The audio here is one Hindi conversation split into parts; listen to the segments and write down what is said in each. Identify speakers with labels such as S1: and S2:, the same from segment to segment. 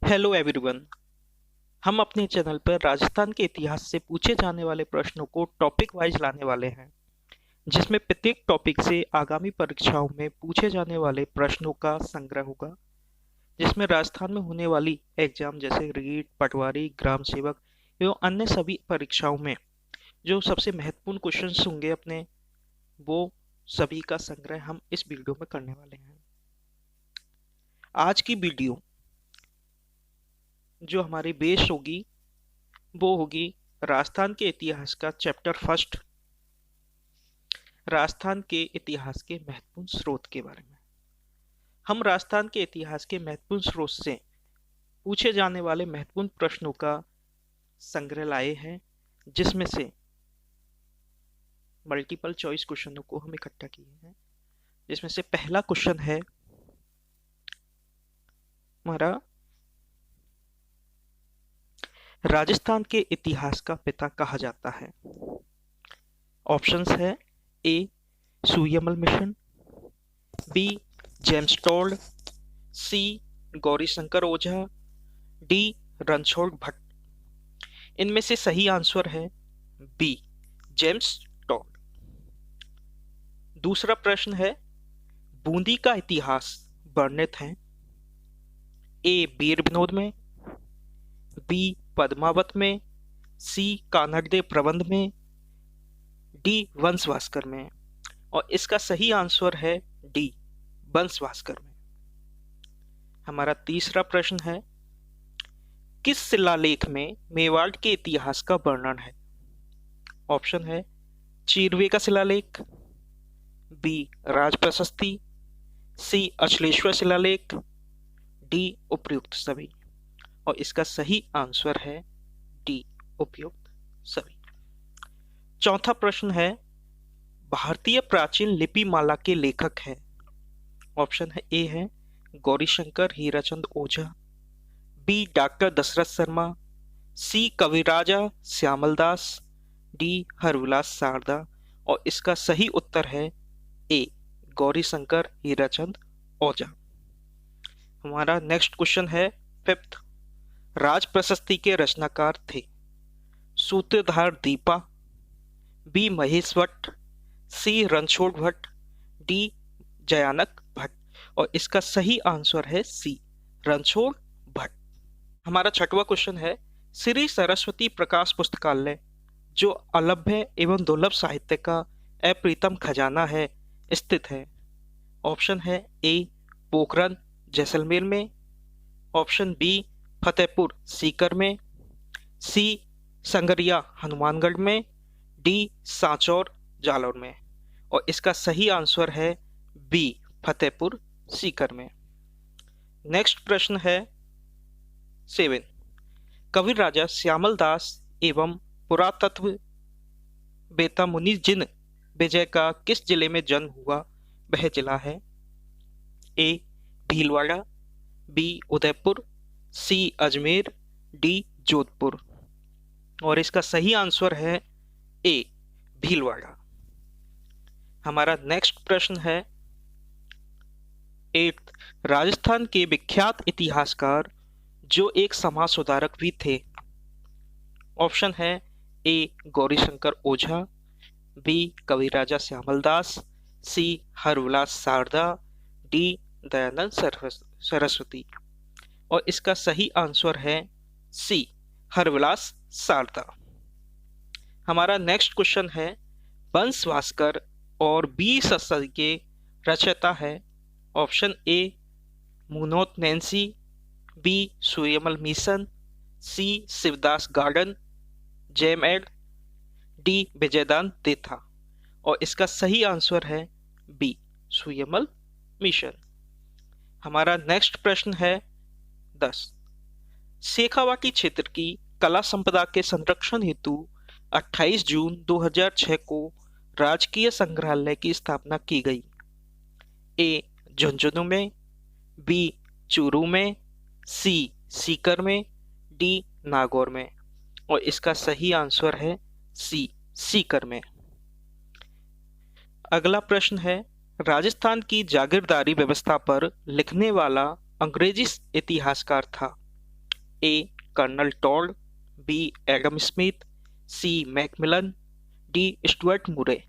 S1: Hello everyone. हम अपने चैनल पर राजस्थान के इतिहास से पूछे जाने वाले प्रश्नों को टॉपिक वाइज लाने वाले हैं, जिसमें प्रत्येक टॉपिक से आगामी परीक्षाओं में पूछे जाने वाले प्रश्नों का संग्रह होगा, जिसमें राजस्थान में होने वाली एग्जाम जैसे रीट, पटवारी, ग्राम सेवक एवं अन्य सभी परीक्षाओं में जो सबसे महत्वपूर्ण क्वेश्चंस होंगे अपने, वो सभी का संग्रह हम इस वीडियो में करने वाले हैं। आज की वीडियो जो हमारी बेस होगी वो होगी राजस्थान के इतिहास का चैप्टर फर्स्ट, राजस्थान के इतिहास के महत्वपूर्ण स्रोत के बारे में। हम राजस्थान के इतिहास के महत्वपूर्ण स्रोत से पूछे जाने वाले महत्वपूर्ण प्रश्नों का संग्रह लाए हैं, जिसमें से मल्टीपल चॉइस क्वेश्चनों को हम इकट्ठा किए हैं। जिसमें से पहला क्वेश्चन है हमारा, राजस्थान के इतिहास का पिता कहा जाता है। ऑप्शंस है ए सूयमल मिशन, बी जेम्स टोल्ड, सी गौरीशंकर ओझा, डी रणछोड़ भट्ट। इनमें से सही आंसर है बी जेम्स टोल्ड। दूसरा प्रश्न है, बूंदी का इतिहास वर्णित है ए वीर विनोद में, बी पद्मावत में, सी कानड़देव प्रबंध में, डी वंशवास्कर में। और इसका सही आंसर है डी वंशवास्कर में। हमारा तीसरा प्रश्न है, किस शिलालेख में मेवाड़ के इतिहास का वर्णन है? ऑप्शन है चीरवे का शिलालेख, बी राजप्रशस्ति, सी अचलेश्वर शिलालेख, डी उपयुक्त सभी। और इसका सही आंसर है डी उपयुक्त सभी। चौथा प्रश्न है, भारतीय प्राचीन लिपि माला के लेखक हैं। ऑप्शन है ए है गौरीशंकर हीराचंद ओझा, बी डॉक्टर दशरथ शर्मा, सी कविराजा श्यामल दास, डी हरविलास शारदा। और इसका सही उत्तर है ए गौरीशंकर हीराचंद ओझा। हमारा नेक्स्ट क्वेश्चन है फिफ्थ, राज प्रशस्ति के रचनाकार थे सूत्रधार दीपा, बी महेश भट्ट, सी रणछोड़ भट्ट, डी जयानक भट्ट। और इसका सही आंसर है सी रणछोड़ भट्ट। हमारा छठवां क्वेश्चन है, श्री सरस्वती प्रकाश पुस्तकालय जो अलभ्य एवं दुर्लभ साहित्य का अप्रीतम खजाना है स्थित है। ऑप्शन है ए पोखरन जैसलमेर में, ऑप्शन बी फतेहपुर सीकर में, सी संगरिया हनुमानगढ़ में, डी सांचौर जालौर में। और इसका सही आंसर है बी फतेहपुर सीकर में। नेक्स्ट प्रश्न है 7, कवि राजा श्यामल दास एवं पुरातत्व बेता मुनि जिन विजय का किस जिले में जन्म हुआ वह जिला है? ए भीलवाड़ा, बी उदयपुर, सी अजमेर, डी जोधपुर। और इसका सही आंसर है ए भीलवाड़ा। हमारा नेक्स्ट प्रश्न है 8, राजस्थान के विख्यात इतिहासकार जो एक समाज सुधारक भी थे। ऑप्शन है ए गौरीशंकर ओझा, बी कविराजा श्यामल दास, सी हरविलास शारदा, डी दयानंद सरस्वती। और इसका सही आंसर है सी हरविलास शारदा। हमारा नेक्स्ट क्वेश्चन है, वंशवास्कर और बी सदी के रचयिता है। Option A Munot Nainsi, B Suryamal Mishran, C Shivdas Gadan जेम एड, डी विजयदान देथा। और इसका सही आंसर है बी सूयमल मिशन। हमारा नेक्स्ट प्रश्न है 10, शेखावाटी क्षेत्र की कला संपदा के संरक्षण हेतु 28 जून 2006 को राजकीय संग्रहालय की स्थापना की गई। ए झुंझुनू में, बी चूरू में, सी सीकर में, डी नागौर में। और इसका सही आंसर है सी सीकर में। अगला प्रश्न है, राजस्थान की जागीरदारी व्यवस्था पर लिखने वाला अंग्रेजी इतिहासकार था। A colonel Tod, B Adam Smith, C Macmillan, D Stuart Murray.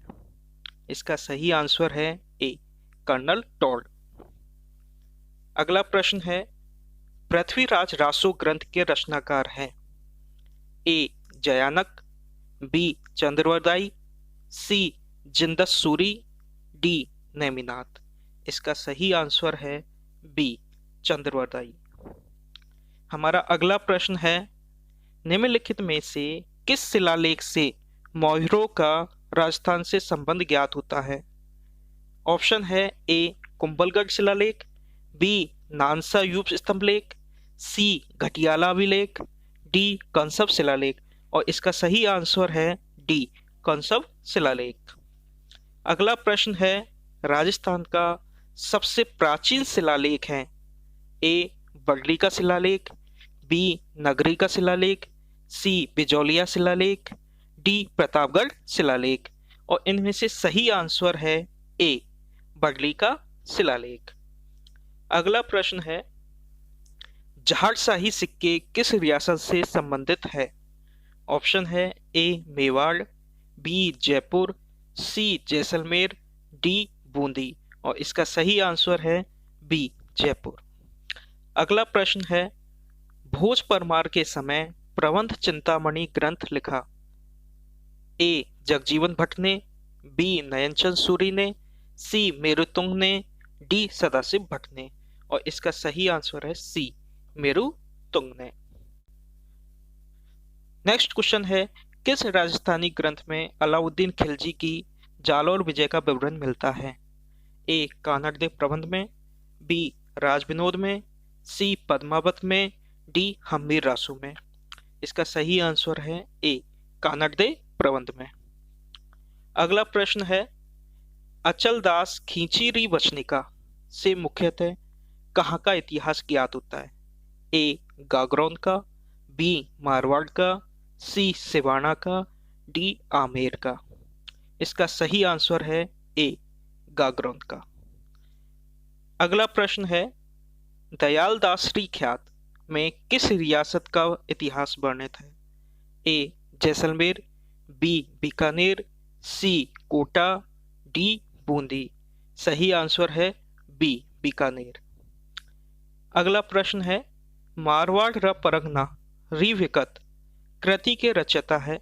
S1: इसका सही आंसर है ए कर्नल टॉड। अगला प्रश्न है, पृथ्वीराज रासो ग्रंथ के रचनाकार हैं। ए जयानक, बी चंद्रवरदाई, सी जिंदसूरी, डी नेमिनाथ। इसका सही आंसर है बी चंद्रवरदाई। हमारा अगला प्रश्न है, निम्नलिखित में से किस शिलालेख से मोहरों का राजस्थान से संबंध ज्ञात होता है? ऑप्शन है ए कुंभलगढ़ शिलालेख, बी नानसा यूप स्तंभ लेख, सी घटियाला अभिलेख, डी कंसब शिलालेख। और इसका सही आंसर है डी कंसब शिलालेख। अगला प्रश्न है, राजस्थान का सबसे प्राचीन शिलालेख है। ए बगली का शिलालेख, बी नगरी का शिलालेख, सी बिजौलिया शिलालेख, डी प्रतापगढ़ शिलालेख। और इनमें से सही आंसर है ए बगली का शिलालेख। अगला प्रश्न है, जहाजशाही सिक्के किस रियासत से संबंधित है? ऑप्शन है ए मेवाड़, बी जयपुर, सी जैसलमेर, डी बूंदी। और इसका सही आंसर है बी जयपुर। अगला प्रश्न है, भोज परमार के समय प्रबंध चिंतामणि ग्रंथ लिखा। ए जगजीवन भट्ट ने, बी नयनचंद सूरी ने, सी मेरुतुंग ने, डी सदाशिव भट्ट ने। और इसका सही आंसर है सी मेरुतुंग ने। नेक्स्ट क्वेश्चन है, किस राजस्थानी ग्रंथ में अलाउद्दीन खिलजी की जालौर विजय का विवरण मिलता है? ए कानड़देव प्रबंध में, बी राज विनोद में, सी पद्मावत में, डी हम्मीर रासू में। इसका सही आंसर है ए कानड़देव प्रबंध में। अगला प्रश्न है, अचल दास खींचीरी वचनिका से मुख्यतः कहाँ का इतिहास ज्ञात होता है? ए गागरौन का, बी मारवाड़ का, सी सिवाना का, डी आमेर का। इसका सही आंसर है ए गागरौन का। अगला प्रश्न है, दयाल दासरी ख्यात में किस रियासत का इतिहास वर्णित है? ए जैसलमेर, बी बीकानेर, सी कोटा, डी बूंदी। सही आंसर है बी बीकानेर। अगला प्रश्न है, मारवाड़ र परगना रिविकत कृति के रचयिता है।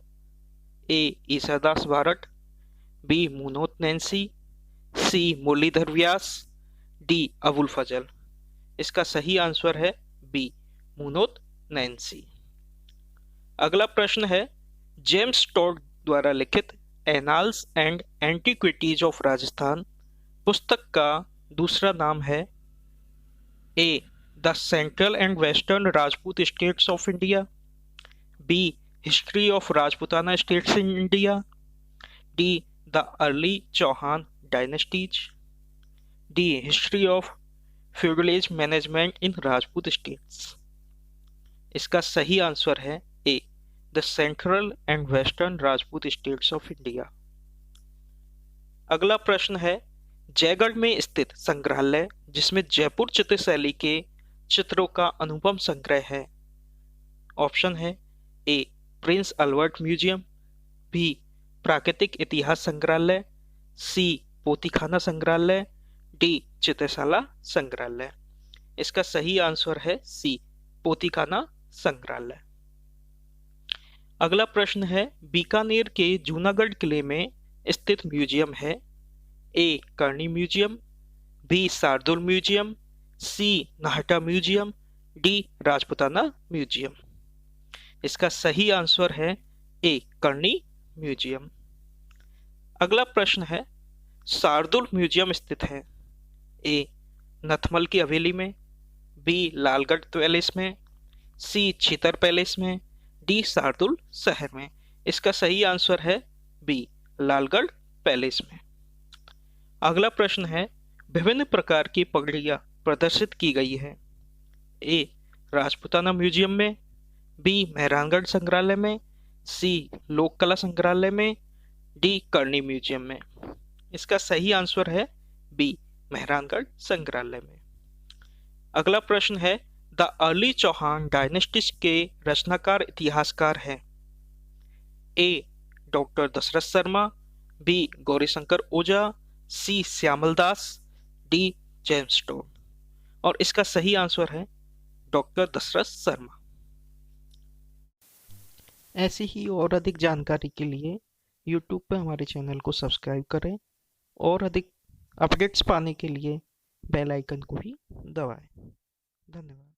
S1: ए ईसादास बारट, बी मुनोत नैन्सी, सी मुरलीधर व्यास, डी अबुल फजल। इसका सही आंसर है बी मुनोत नैन्सी। अगला प्रश्न है, जेम्स टॉड द्वारा लिखित annals and antiquities of Rajasthan पुस्तक का दूसरा नाम है। A the central and western Rajput states of India, B history of Rajputana states in India, D the early Chauhan dynasties, D history of feudalage management in Rajput states. इसका सही आंसर है A the central and western Rajput states of India. अगला प्रश्न है, जयगढ़ में स्थित संग्रहालय जिसमें जयपुर चित्र शैली के चित्रों का अनुपम संग्रह है। ऑप्शन है ए प्रिंस अल्बर्ट म्यूजियम, बी प्राकृतिक इतिहास संग्रहालय, सी पोतीखाना संग्रहालय, डी चित्रशाला संग्रहालय। इसका सही आंसर है सी पोतीखाना संग्रहालय। अगला प्रश्न है, बीकानेर के जूनागढ़ किले में स्थित म्यूजियम है। A Karni museum, B Shardul museum, C Nahata museum, D Rajputana museum. इसका सही आंसर है ए करनी म्यूजियम। अगला प्रश्न है, शार्दुल म्यूजियम स्थित है। ए नथमल की हवेली में, बी लालगढ़ पैलेस में, सी छितर पैलेस में, डी शार्दुल शहर में। इसका सही आंसर है बी लालगढ़ पैलेस में। अगला प्रश्न है, विभिन्न प्रकार की पगड़ियां प्रदर्शित की गई है। ए राजपुताना म्यूजियम में, बी मेहरानगढ़ संग्रहालय में, सी लोक कला संग्रहालय में, डी करनी म्यूजियम में। इसका सही आंसर है बी मेहरानगढ़ संग्रहालय में। अगला प्रश्न है, द अर्ली चौहान डायनेस्टीज के रचनाकार इतिहासकार हैं? ए डॉक्टर दशरथ शर्मा, बी गौरीशंकर ओझा, सी श्यामल दास, डी जेम्स टोन। और इसका सही आंसर है डॉक्टर दशरथ शर्मा। ऐसी ही और अधिक जानकारी के लिए YouTube पे हमारे चैनल को सब्सक्राइब करें और अधिक अपडेट्स पाने के लिए बेल आइकन को भी दबाएं। धन्यवाद।